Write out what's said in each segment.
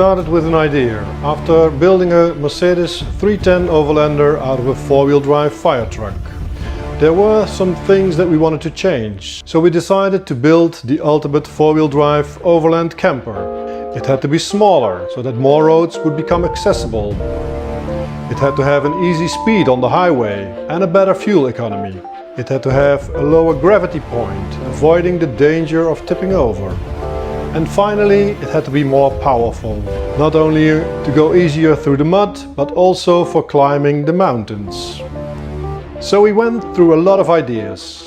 started with an idea after building a Mercedes 310 Overlander out of a four-wheel drive fire truck. There were some things that we wanted to change, so we decided to build the ultimate four-wheel drive overland camper. It had to be smaller, so that more roads would become accessible. It had to have an easy speed on the highway and a better fuel economy. It had to have a lower gravity point, avoiding the danger of tipping over. And finally, it had to be more powerful, not only to go easier through the mud, but also for climbing the mountains. So we went through a lot of ideas.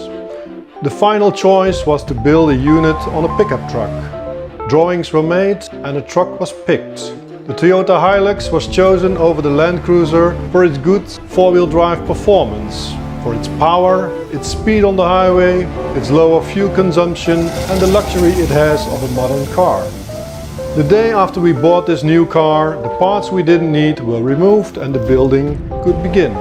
The final choice was to build a unit on a pickup truck. Drawings were made and a truck was picked. The Toyota Hilux was chosen over the Land Cruiser for its good four-wheel drive performance, for its power, its speed on the highway, its lower fuel consumption and the luxury it has of a modern car. The day after we bought this new car, the parts we didn't need were removed and the building could begin.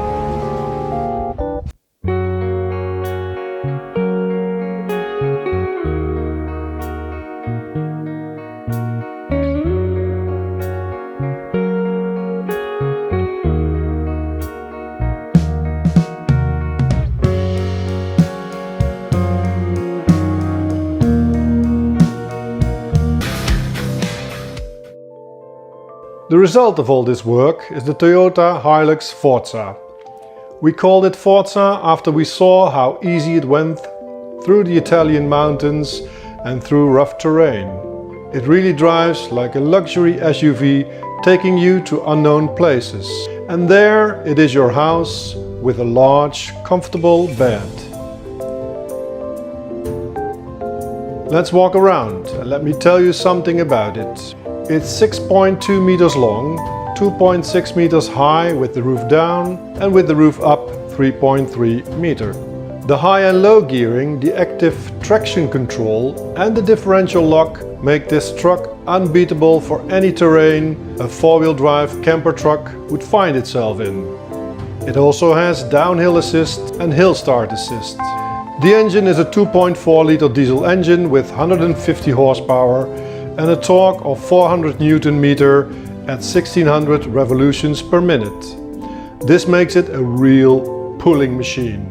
The result of all this work is the Toyota Hilux Forza. We called it Forza after we saw how easy it went through the Italian mountains and through rough terrain. It really drives like a luxury SUV, taking you to unknown places. And there it is, your house with a large, comfortable bed. Let's walk around and let me tell you something about it. It's 6.2 meters long, 2.6 meters high with the roof down and with the roof up 3.3 meter. The high and low gearing, the active traction control and the differential lock make this truck unbeatable for any terrain a four-wheel drive camper truck would find itself in. It also has downhill assist and hill start assist. The engine is a 2.4 liter diesel engine with 150 horsepower and a torque of 400 Newton meter at 1600 revolutions per minute. This makes it a real pulling machine.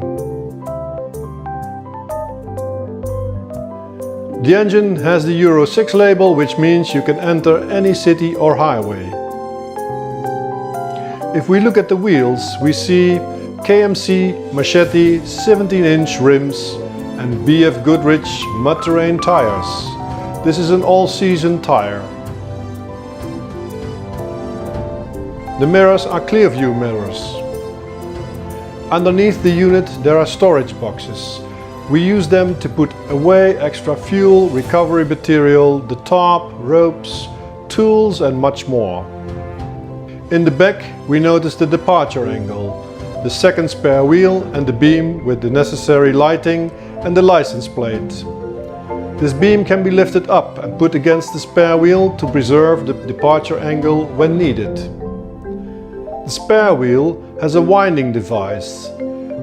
The engine has the Euro 6 label, which means you can enter any city or highway. If we look at the wheels, we see KMC Machete 17-inch rims and BF Goodrich mud terrain tires. This is an all-season tire. The mirrors are clear view mirrors. Underneath the unit there are storage boxes. We use them to put away extra fuel, recovery material, the tarp, ropes, tools and much more. In the back we notice the departure angle, the second spare wheel and the beam with the necessary lighting and the license plate. This beam can be lifted up and put against the spare wheel to preserve the departure angle when needed. The spare wheel has a winding device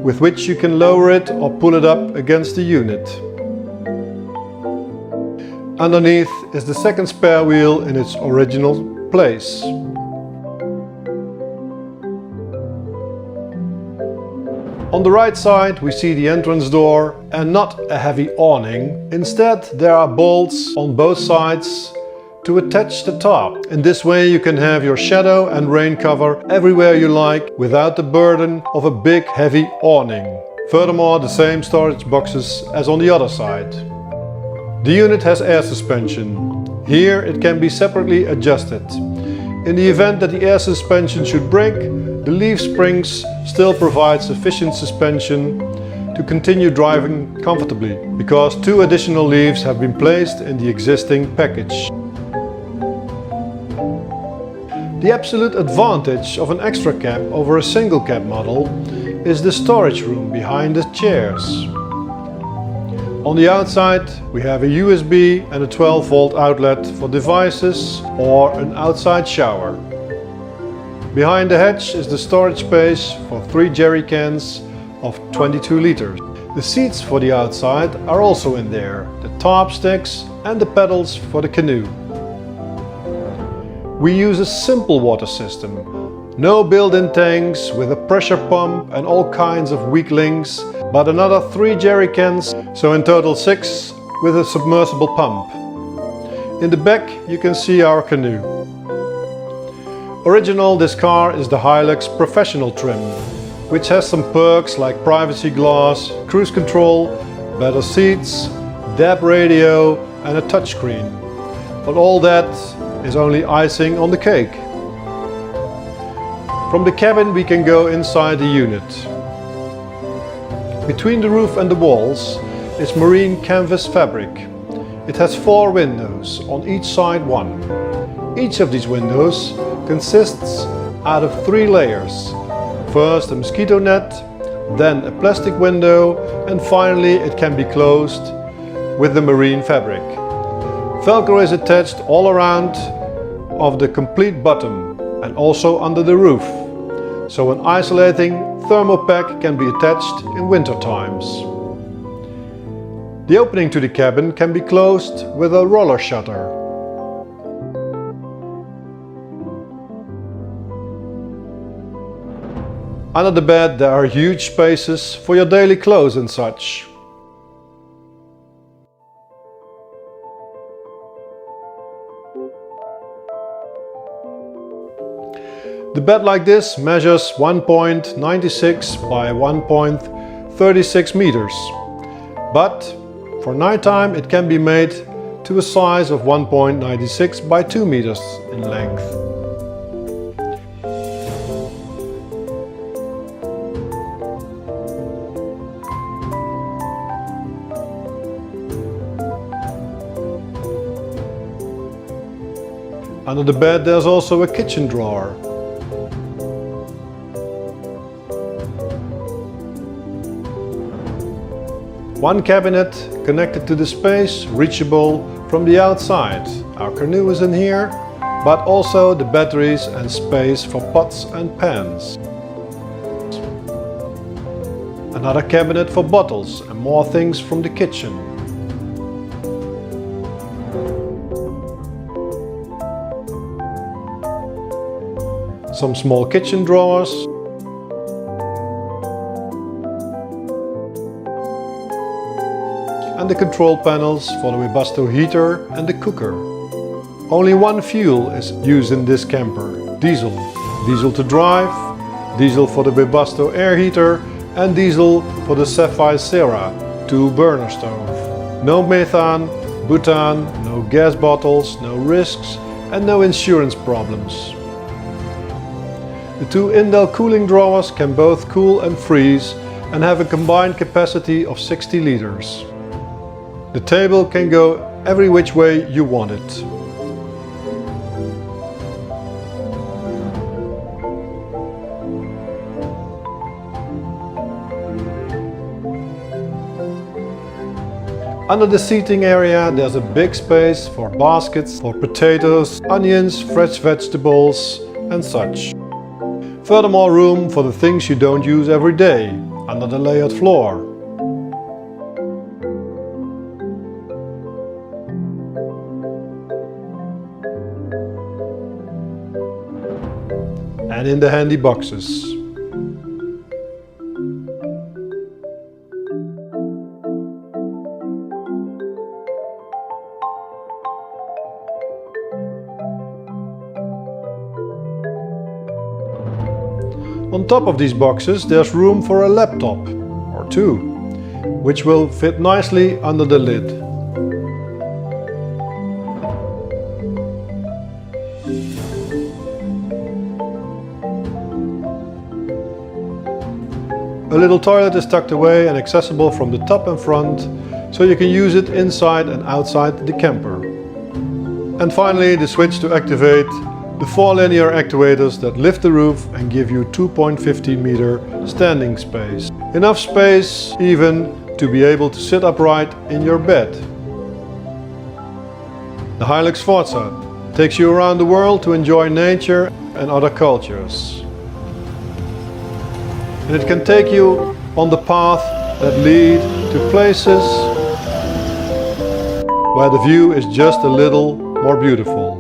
with which you can lower it or pull it up against the unit. Underneath is the second spare wheel in its original place. On the right side we see the entrance door and not a heavy awning. Instead there are bolts on both sides to attach the tarp. In this way you can have your shadow and rain cover everywhere you like without the burden of a big heavy awning. Furthermore, the same storage boxes as on the other side. The unit has air suspension. Here it can be separately adjusted. In the event that the air suspension should break, the leaf springs still provide sufficient suspension to continue driving comfortably, because 2 additional leaves have been placed in the existing package. The absolute advantage of an extra cab over a single cab model is the storage room behind the chairs. On the outside we have a USB and a 12-volt outlet for devices or an outside shower. Behind the hatch is the storage space for 3 jerry cans of 22 liters. The seats for the outside are also in there, the tarp sticks and the pedals for the canoe. We use a simple water system. No built-in tanks with a pressure pump and all kinds of weak links, but another 3 jerry cans, so in total 6 with a submersible pump. In the back you can see our canoe. Original, this car is the Hilux Professional trim, which has some perks like privacy glass, cruise control, better seats, DAB radio and a touchscreen. But all that is only icing on the cake. From the cabin we can go inside the unit. Between the roof and the walls is marine canvas fabric. It has 4 windows, on each side 1. Each of these windows consists out of 3 layers. First a mosquito net, then a plastic window, and finally it can be closed with the marine fabric. Velcro is attached all around of the complete bottom and also under the roof, so an isolating thermal pack can be attached in winter times. The opening to the cabin can be closed with a roller shutter. Under the bed there are huge spaces for your daily clothes and such. The bed like this measures 1.96 by 1.36 meters, but for nighttime it can be made to a size of 1.96 by 2 meters in length. Under the bed there's also a kitchen drawer. One cabinet connected to the space, reachable from the outside. Our canoe is in here, but also the batteries and space for pots and pans. Another cabinet for bottles and more things from the kitchen. Some small kitchen drawers. And the control panels for the Webasto heater and the cooker. Only one fuel is used in this camper: diesel. Diesel to drive, diesel for the Webasto air heater and diesel for the Sapphire Sierra 2-burner stove. No methane, butane, no gas bottles, no risks and no insurance problems. The 2 Indel cooling drawers can both cool and freeze and have a combined capacity of 60 liters. The table can go every which way you want it. Under the seating area there's a big space for baskets for potatoes, onions, fresh vegetables and such. Furthermore, room for the things you don't use every day under the layered floor. And in the handy boxes. On top of these boxes there's room for a laptop, or 2, which will fit nicely under the lid. A little toilet is tucked away and accessible from the top and front, so you can use it inside and outside the camper. And finally the switch to activate the 4 linear actuators that lift the roof and give you 2.15 meter standing space. Enough space even to be able to sit upright in your bed. The Hilux Forza takes you around the world to enjoy nature and other cultures. And it can take you on the path that lead to places where the view is just a little more beautiful.